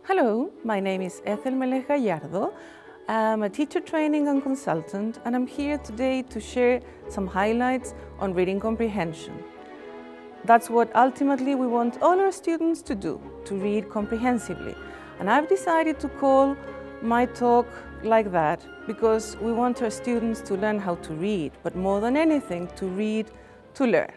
Hello, my name is Ethel Gallardo. I'm a teacher training and consultant, and I'm here today to share some highlights on reading comprehension. That's what ultimately we want all our students to do, to read comprehensively. And I've decided to call my talk like that because we want our students to learn how to read, but more than anything, to read to learn.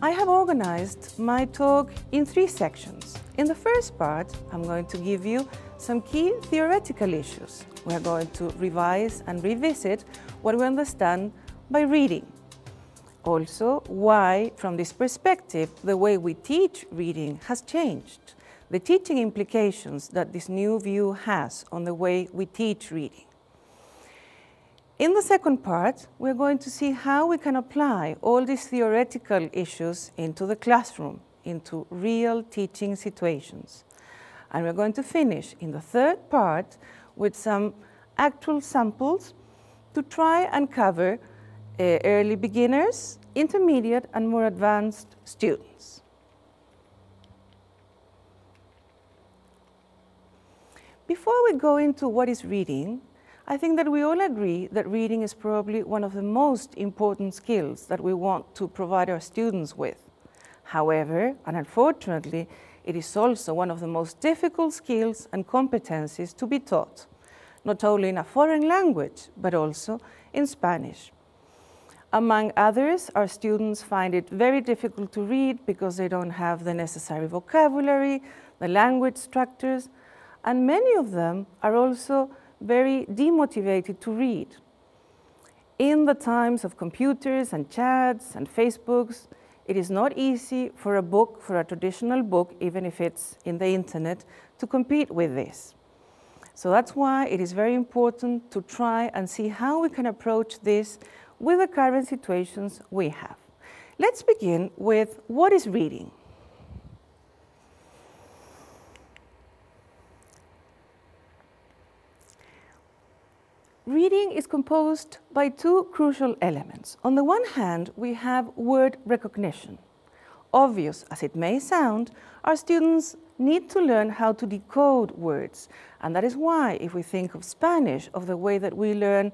I have organized my talk in 3 sections. In the first part, I'm going to give you some key theoretical issues. We're going to revise and revisit what we understand by reading. Also, why, from this perspective, the way we teach reading has changed. The teaching implications that this new view has on the way we teach reading. In the second part, we're going to see how we can apply all these theoretical issues into the classroom, into real teaching situations. And we're going to finish in the third part with some actual samples to try and cover early beginners, intermediate, and more advanced students. Before we go into what is reading, I think that we all agree that reading is probably one of the most important skills that we want to provide our students with. However, and unfortunately, it is also one of the most difficult skills and competencies to be taught, not only in a foreign language, but also in Spanish. Among others, our students find it very difficult to read because they don't have the necessary vocabulary, the language structures, and many of them are also very demotivated to read. In the times of computers and chats and Facebooks, it is not easy for a book, for a traditional book, even if it's in the internet, to compete with this. So that's why it is very important to try and see how we can approach this with the current situations we have. Let's begin with what is reading. Reading is composed by 2 crucial elements. On the one hand, we have word recognition. Obvious as it may sound, our students need to learn how to decode words. And that is why, if we think of Spanish, of the way that we learn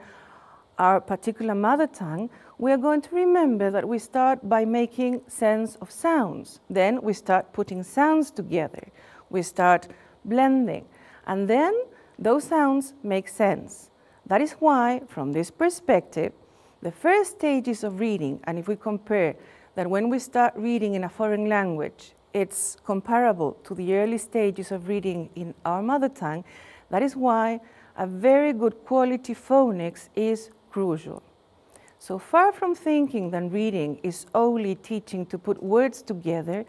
our particular mother tongue, we are going to remember that we start by making sense of sounds. Then we start putting sounds together. We start blending. And then those sounds make sense. That is why, from this perspective, the first stages of reading, and if we compare that when we start reading in a foreign language, it's comparable to the early stages of reading in our mother tongue, that is why a very good quality phonics is crucial. So far from thinking that reading is only teaching to put words together,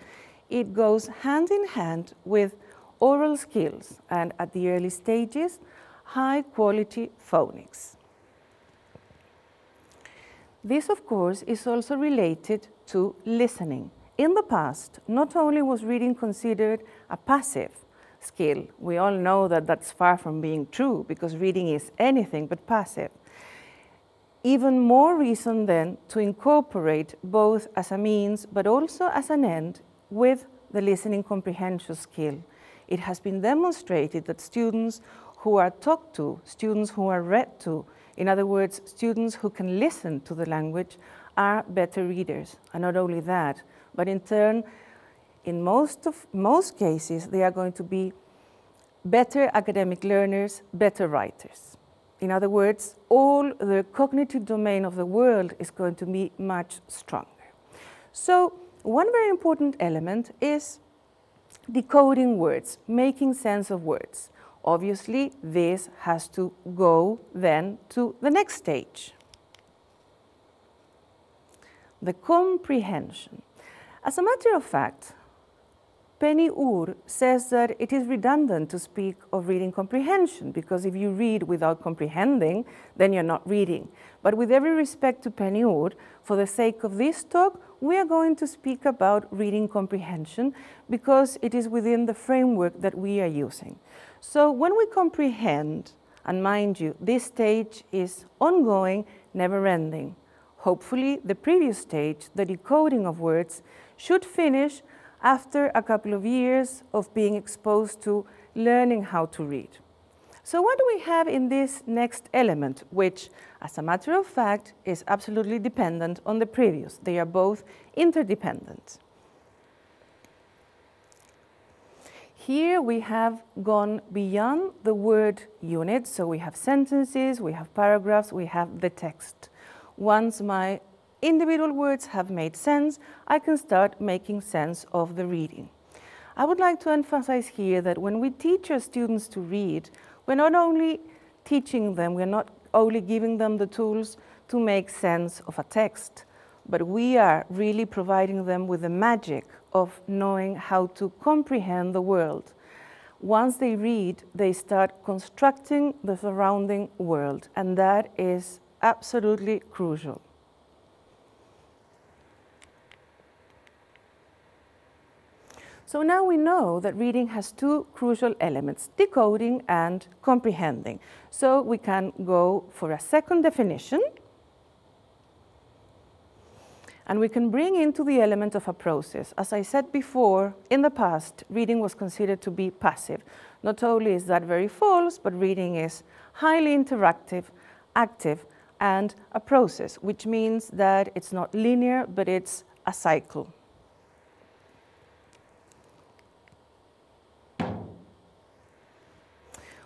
it goes hand in hand with oral skills, and at the early stages, high-quality phonics. This, of course, is also related to listening. In the past, not only was reading considered a passive skill, we all know that that's far from being true because reading is anything but passive. Even more reason then to incorporate both as a means but also as an end with the listening comprehension skill. It has been demonstrated that students who are talked to, students who are read to, in other words, students who can listen to the language, are better readers. And not only that, but in turn, in most cases, they are going to be better academic learners, better writers. In other words, all the cognitive domain of the world is going to be much stronger. So one very important element is decoding words, making sense of words. Obviously, this has to go then to the next stage, the comprehension. As a matter of fact, Penny Ur says that it is redundant to speak of reading comprehension, because if you read without comprehending, then you're not reading. But with every respect to Penny Ur, for the sake of this talk, we are going to speak about reading comprehension because it is within the framework that we are using. So when we comprehend, and mind you, this stage is ongoing, never-ending. Hopefully, the previous stage, the decoding of words, should finish after a couple of years of being exposed to learning how to read. So what do we have in this next element, which, as a matter of fact, is absolutely dependent on the previous? They are both interdependent. Here we have gone beyond the word unit, so we have sentences, we have paragraphs, we have the text. Once my individual words have made sense, I can start making sense of the reading. I would like to emphasize here that when we teach our students to read, we're not only teaching them, we're not only giving them the tools to make sense of a text, but we are really providing them with the magic of knowing how to comprehend the world. Once they read, they start constructing the surrounding world, and that is absolutely crucial. So now we know that reading has two crucial elements, decoding and comprehending. So we can go for a second definition, and we can bring into the element of a process. As I said before, in the past, reading was considered to be passive. Not only is that very false, but reading is highly interactive, active, and a process, which means that it's not linear, but it's a cycle.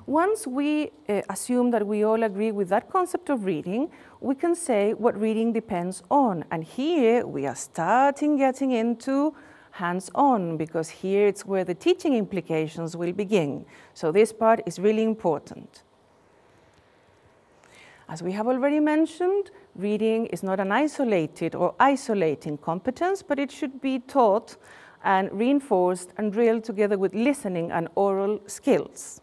Once we assume that we all agree with that concept of reading, we can say what reading depends on. And here we are starting getting into hands-on, because here it's where the teaching implications will begin. So this part is really important. As we have already mentioned, reading is not an isolated or isolating competence, but it should be taught and reinforced and drilled together with listening and oral skills.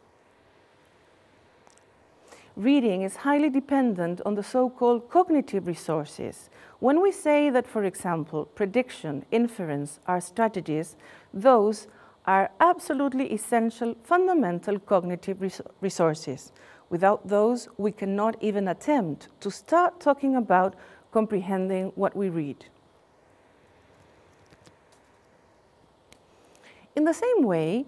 Reading is highly dependent on the so-called cognitive resources. When we say that, for example, prediction, inference are strategies, those are absolutely essential, fundamental cognitive resources. Without those, we cannot even attempt to start talking about comprehending what we read. In the same way,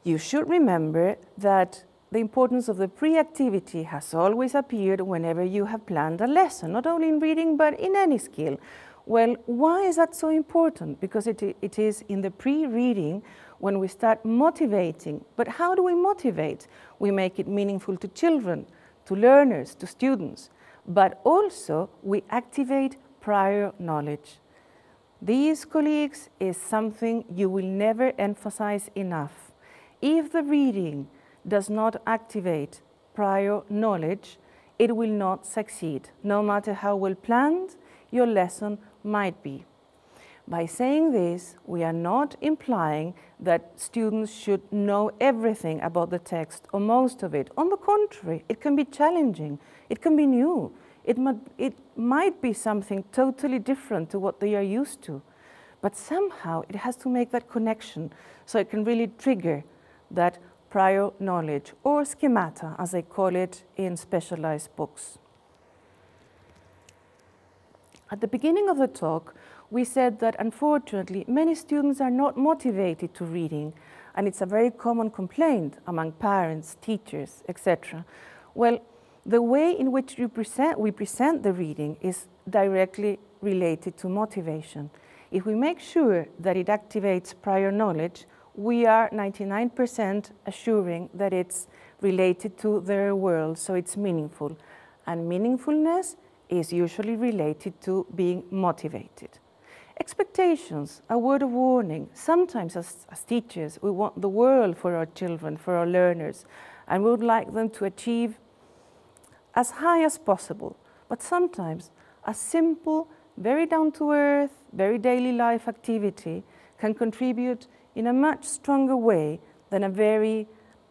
you should remember that the importance of the pre-activity has always appeared whenever you have planned a lesson, not only in reading, but in any skill. Well, why is that so important? Because it is in the pre-reading when we start motivating. But how do we motivate? We make it meaningful to children, to learners, to students. But also, we activate prior knowledge. These, colleagues, is something you will never emphasize enough. If the reading does not activate prior knowledge, it will not succeed, no matter how well planned your lesson might be. By saying this, we are not implying that students should know everything about the text or most of it. On the contrary, it can be challenging, it can be new, it might be something totally different to what they are used to. But somehow it has to make that connection so it can really trigger that prior knowledge, or schemata, as they call it in specialized books. At the beginning of the talk, we said that unfortunately many students are not motivated to reading, and it's a very common complaint among parents, teachers, etc. Well, the way in which we present the reading is directly related to motivation. If we make sure that it activates prior knowledge, we are 99% assuring that it's related to their world, so it's meaningful. And meaningfulness is usually related to being motivated. Expectations, a word of warning. Sometimes as teachers, we want the world for our children, for our learners, and we would like them to achieve as high as possible. But sometimes a simple, very down-to-earth, very daily life activity can contribute in a much stronger way than a very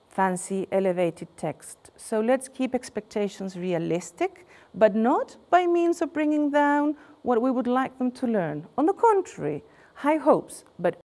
fancy elevated text. So let's keep expectations realistic, but not by means of bringing down what we would like them to learn. On the contrary, high hopes, but